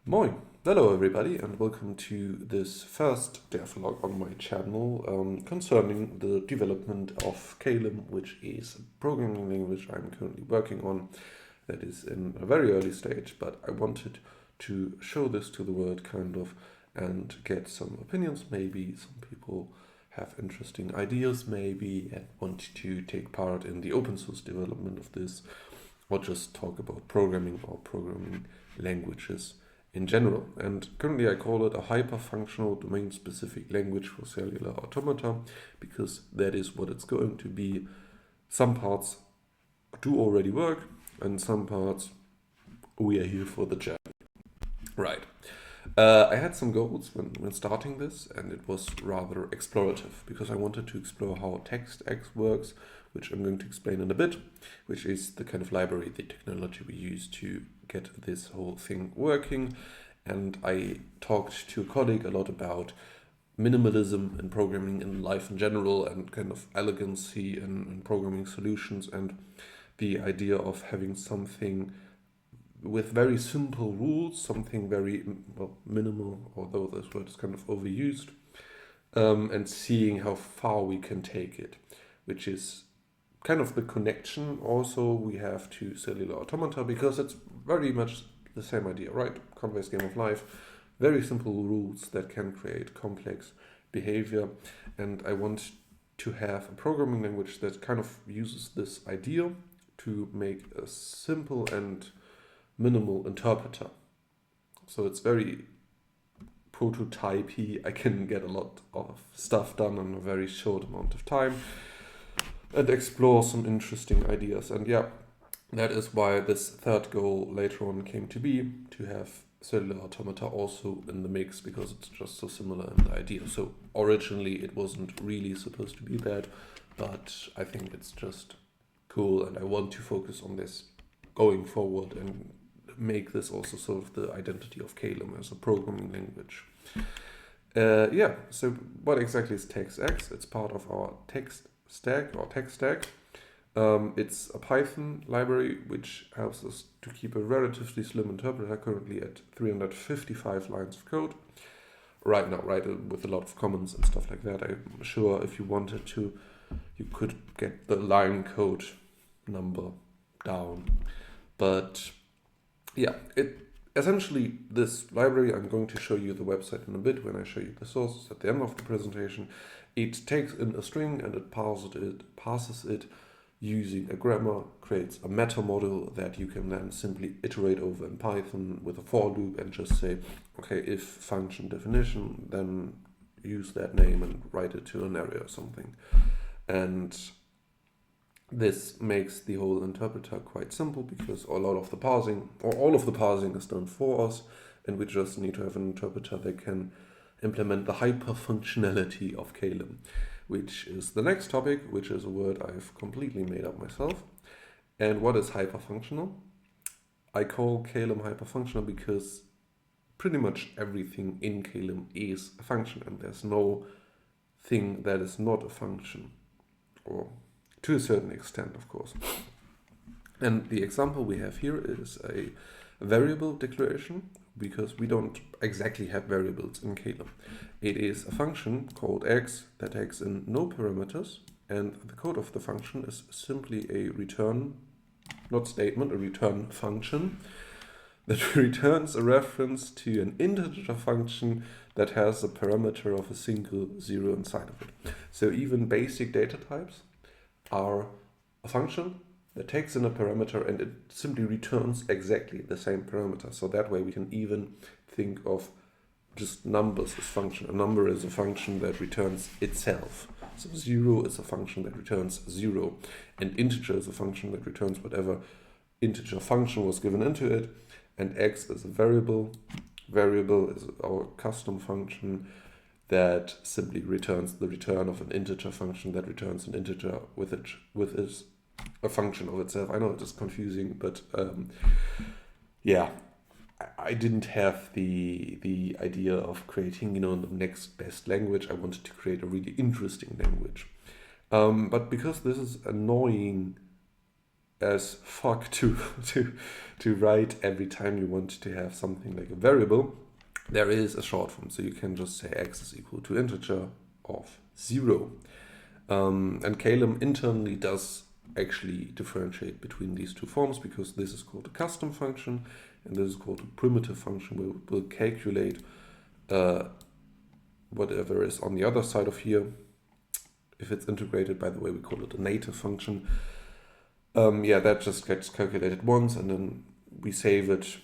Moin! Hello everybody and welcome to this first devlog on my channel concerning the development of Caelum, which is a programming language I'm currently working on that is in a very early stage, but I wanted to show this to the world kind of and get some opinions. Maybe some people have interesting ideas maybe and want to take part in the open source development of this, or just talk about programming or programming languages in general. And currently I call it a hyper-functional domain-specific language for cellular automata, because that is what it's going to be. Some parts do already work, and some parts we are here for the journey. Right. I had some goals when starting this, and it was rather explorative, because I wanted to explore how TextX works, which I'm going to explain in a bit, which is the kind of library, the technology we use to get this whole thing working. And I talked to a colleague a lot about minimalism in programming in life in general, and kind of elegancy in programming solutions, and the idea of having something with very simple rules, something very minimal, although this word is kind of overused, and seeing how far we can take it, which is kind of the connection also we have to cellular automata, because it's very much the same idea, right? Complex game of life, very simple rules that can create complex behavior, and I want to have a programming language that kind of uses this idea to make a simple and minimal interpreter. So it's very prototypey. I can get a lot of stuff done in a very short amount of time and explore some interesting ideas. And yeah, that is why this third goal later on came to be, to have cellular automata also in the mix, because it's just so similar in the idea. So originally it wasn't really supposed to be that, but I think it's just cool, and I want to focus on this going forward and make this also sort of the identity of Caelum as a programming language. So what exactly is TextX? It's part of our text stack or tech stack. It's a Python library which helps us to keep a relatively slim interpreter, currently at 355 lines of code. Right now, right, with a lot of comments and stuff like that. I'm sure if you wanted to, you could get the line code number down. But yeah, essentially this library, I'm going to show you the website in a bit when I show you the sources at the end of the presentation. It takes in a string and it passes it using a grammar, creates a meta model that you can then simply iterate over in Python with a for loop and just say, okay, if function definition, then use that name and write it to an array or something. And this makes the whole interpreter quite simple, because a lot of the parsing, or all of the parsing, is done for us, and we just need to have an interpreter that can implement the hyper-functionality of Caelum, which is the next topic, which is a word I've completely made up myself. And what is hyperfunctional? I call Caelum hyperfunctional because pretty much everything in Caelum is a function, and there's no thing that is not a function, or to a certain extent, of course. And the example we have here is a variable declaration, because we don't exactly have variables in Caelum. It is a function called x that takes in no parameters, and the code of the function is simply a return, not statement, a return function that returns a reference to an integer function that has a parameter of a single zero inside of it. So even basic data types are a function that takes in a parameter and it simply returns exactly the same parameter. So that way we can even think of just numbers as function. A number is a function that returns itself. So 0 is a function that returns 0. And integer is a function that returns whatever integer function was given into it. And x is a variable. Variable is our custom function that simply returns the return of an integer function that returns an integer with a function of itself. I know it is confusing, but yeah, I didn't have the idea of creating, the next best language. I wanted to create a really interesting language. But because this is annoying as fuck to write every time you want to have something like a variable, there is a short form. So you can just say x is equal to integer of 0. And Caelum internally does actually differentiate between these two forms, because this is called a custom function and this is called a primitive function, where we'll calculate whatever is on the other side of here. If it's integrated, by the way, we call it a native function. That just gets calculated once and then we save it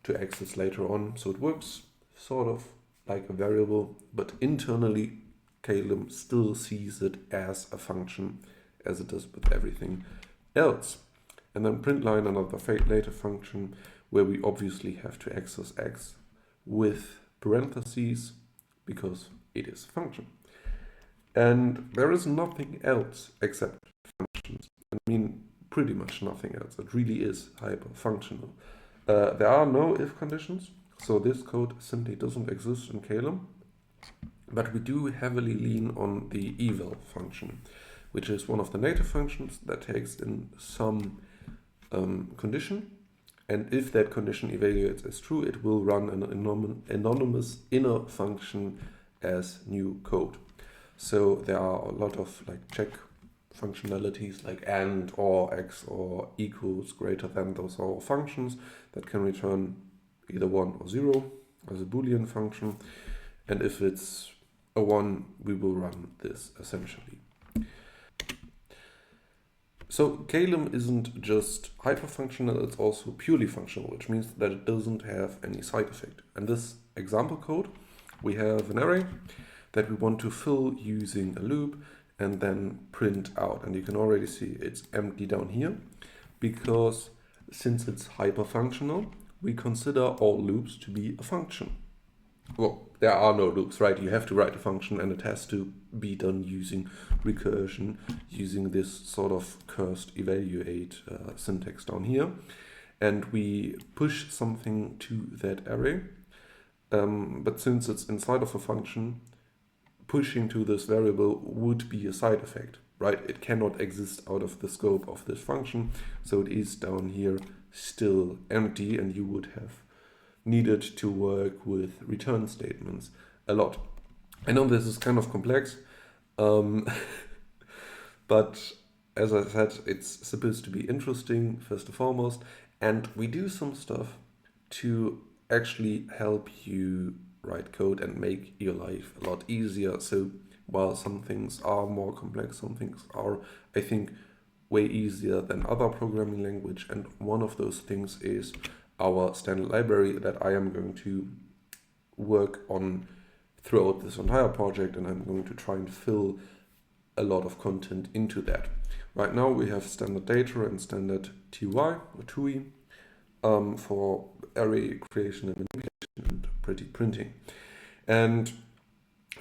to access later on. So it works sort of like a variable, but internally Caelum still sees it as a function, as it does with everything else. And then printline, another native function, where we obviously have to access x with parentheses because it is a function. And there is nothing else except functions. I mean, pretty much nothing else. It really is hyper-functional. There are no if conditions, so this code simply doesn't exist in Caelum. But we do heavily lean on the eval function, which is one of the native functions that takes in some condition. And if that condition evaluates as true, it will run an anonymous inner function as new code. So there are a lot of like check functionalities like and, or, x, or equals, greater than. Those are all functions that can return either 1 or 0 as a Boolean function. And if it's a 1, we will run this essentially. So Caelum isn't just hyperfunctional, it's also purely functional, which means that it doesn't have any side effect. And this example code, we have an array that we want to fill using a loop and then print out. And you can already see it's empty down here, because since it's hyperfunctional, we consider all loops to be a function. Well, there are no loops, right? You have to write a function and it has to be done using recursion, using this sort of cursed evaluate syntax down here. And we push something to that array. But since it's inside of a function, pushing to this variable would be a side effect, right? It cannot exist out of the scope of this function. So it is down here still empty, and you would have needed to work with return statements a lot. I know this is kind of complex, but as I said, it's supposed to be interesting first and foremost, and we do some stuff to actually help you write code and make your life a lot easier. So while some things are more complex, some things are, I think, way easier than other programming language, and one of those things is our standard library that I am going to work on throughout this entire project, and I'm going to try and fill a lot of content into that. Right now we have standard data and standard TY or TUI for array creation and manipulation and pretty printing. And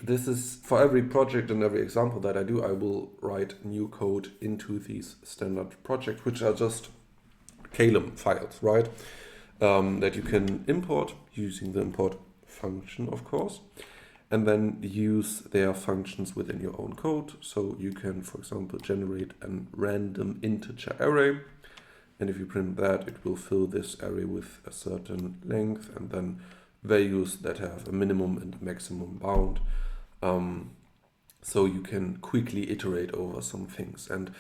this is for every project and every example that I do, I will write new code into these standard projects, which are just Caelum files, right? That you can import using the import function, of course, and then use their functions within your own code. So you can, for example, generate a random integer array, and if you print that, it will fill this array with a certain length and then values that have a minimum and a maximum bound. So you can quickly iterate over some things. And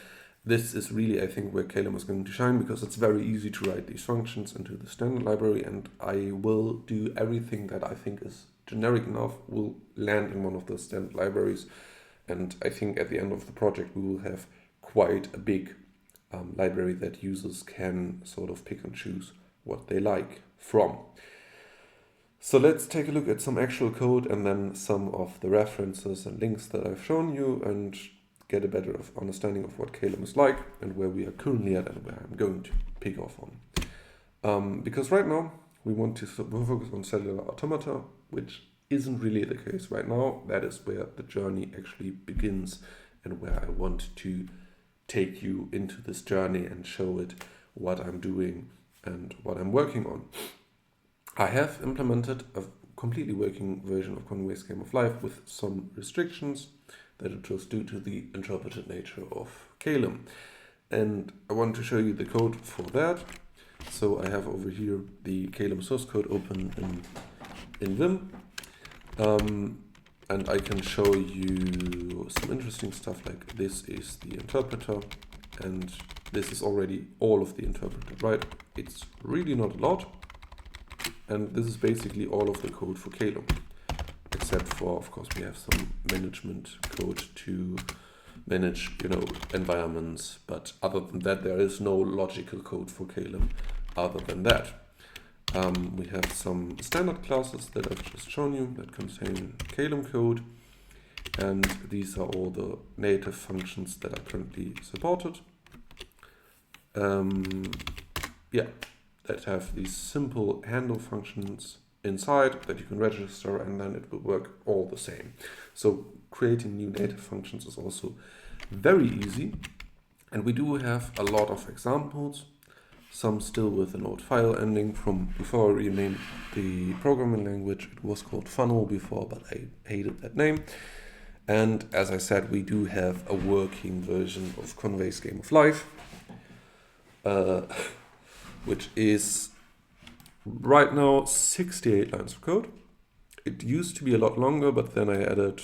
this is really, I think, where Caelum is going to shine, because it's very easy to write these functions into the standard library, and I will do everything that I think is generic enough will land in one of the standard libraries. And I think at the end of the project, we will have quite a big library that users can sort of pick and choose what they like from. So let's take a look at some actual code and then some of the references and links that I've shown you, and get a better understanding of what Caelum is like and where we are currently at and where I'm going to pick off on. Because right now we want to focus on cellular automata, which isn't really the case right now. That is where the journey actually begins and where I want to take you into this journey and show it what I'm doing and what I'm working on. I have implemented a completely working version of Conway's Game of Life with some restrictions that are just due to the interpreted nature of Caelum. and I want to show you the code for that. So I have over here the Caelum source code open in Vim. And I can show you some interesting stuff, like this is the interpreter, and this is already all of the interpreter, right? It's really not a lot. And this is basically all of the code for Caelum, except for, of course, we have some management code to manage, environments. But other than that, there is no logical code for Caelum other than that. We have some standard classes that I've just shown you that contain Caelum code. And these are all the native functions that are currently supported. That have these simple handle functions inside that you can register, and then it will work all the same. So creating new native functions is also very easy. And we do have a lot of examples, some still with an old file ending from before I renamed the programming language. It was called Funnel before, but I hated that name. And as I said, we do have a working version of Convey's Game of Life, which is right now 68 lines of code. It used to be a lot longer, but then I added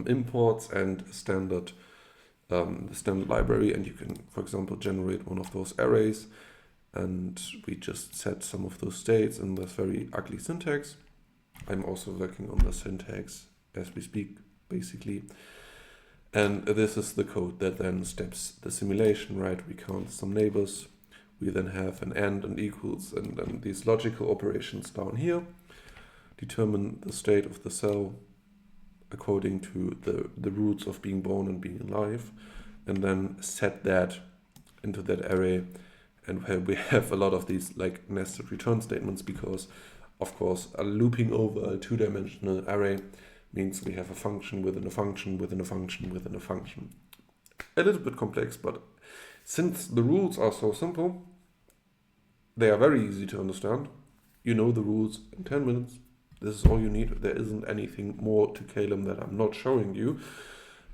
imports and the standard library, and you can, for example, generate one of those arrays. And we just set some of those states in this very ugly syntax. I'm also working on the syntax as we speak, basically. And this is the code that then steps the simulation, right? We count some neighbors. We then have an and equals, and then these logical operations down here determine the state of the cell according to the roots of being born and being alive, and then set that into that array. And we have a lot of these like nested return statements because, of course, looping over a two-dimensional array means we have a function within a function within a function within a function. A little bit complex, but since the rules are so simple, they are very easy to understand. You know the rules in 10 minutes. This is all you need. There isn't anything more to Caelum that I'm not showing you.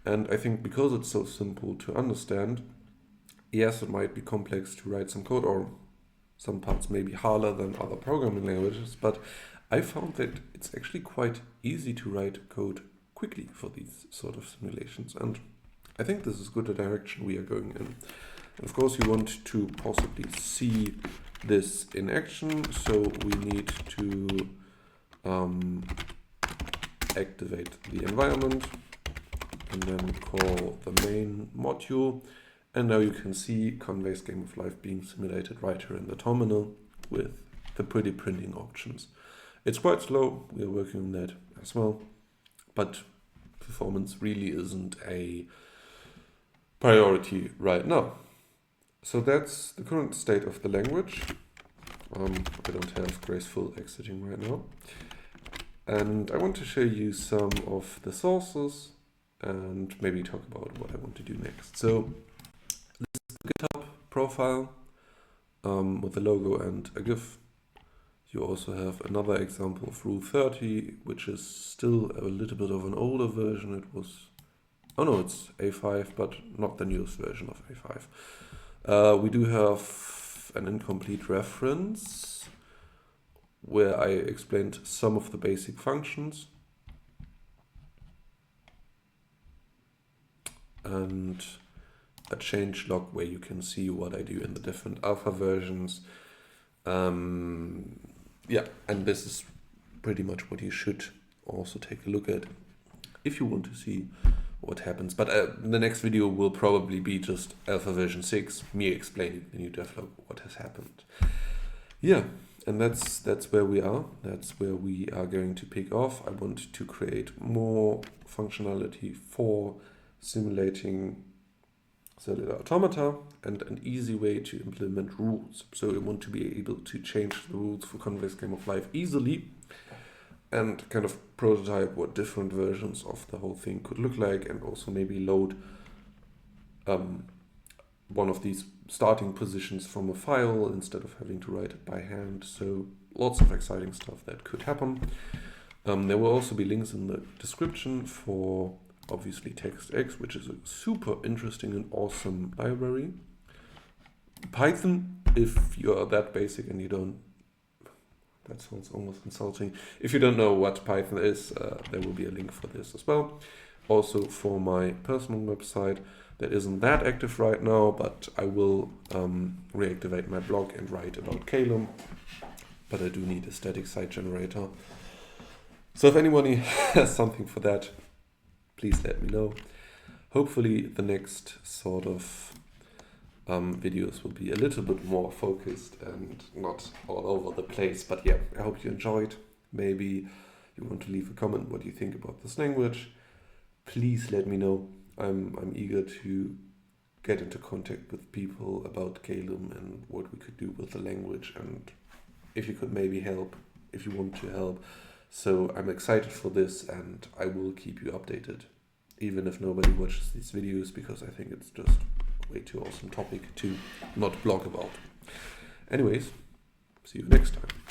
And I think because it's so simple to understand, yes, it might be complex to write some code, or some parts may be harder than other programming languages, but I found that it's actually quite easy to write code quickly for these sort of simulations. And I think this is good, the direction we are going in. Of course, you want to possibly see this in action, so we need to activate the environment and then call the main module. And now you can see Convey's Game of Life being simulated right here in the terminal with the pretty printing options. It's quite slow, we are working on that as well, but performance really isn't a priority right now. So that's the current state of the language. I don't have graceful exiting right now. And I want to show you some of the sources and maybe talk about what I want to do next. So this is the GitHub profile with a logo and a GIF. You also have another example of Rule 30, which is still a little bit of an older version. It was, oh no, it's A5, but not the newest version of A5. We do have an incomplete reference where I explained some of the basic functions. And a change log where you can see what I do in the different alpha versions. Yeah, and this is pretty much what you should also take a look at if you want to see what happens. But the next video will probably be just alpha version 6, me explaining the new devlog, what has happened. Yeah, and that's where we are. That's where we are going to pick off. I want to create more functionality for simulating cellular automata and an easy way to implement rules. So we want to be able to change the rules for Convey's Game of Life easily and kind of prototype what different versions of the whole thing could look like, and also maybe load one of these starting positions from a file instead of having to write it by hand. So lots of exciting stuff that could happen. There will also be links in the description for obviously TextX, which is a super interesting and awesome library. Python, if you're that basic and you don't, that sounds almost insulting. If you don't know what Python is, there will be a link for this as well. Also for my personal website that isn't that active right now, but I will reactivate my blog and write about Caelum. But I do need a static site generator. So if anyone has something for that, please let me know. Hopefully the next sort of videos will be a little bit more focused and not all over the place. But yeah, I hope you enjoyed. Maybe you want to leave a comment what you think about this language. Please let me know. I'm eager to get into contact with people about Caelum and what we could do with the language, and if you could maybe help, if you want to help. So I'm excited for this, and I will keep you updated, even if nobody watches these videos, because I think it's just a way too awesome topic to not blog about. Anyways, see you next time.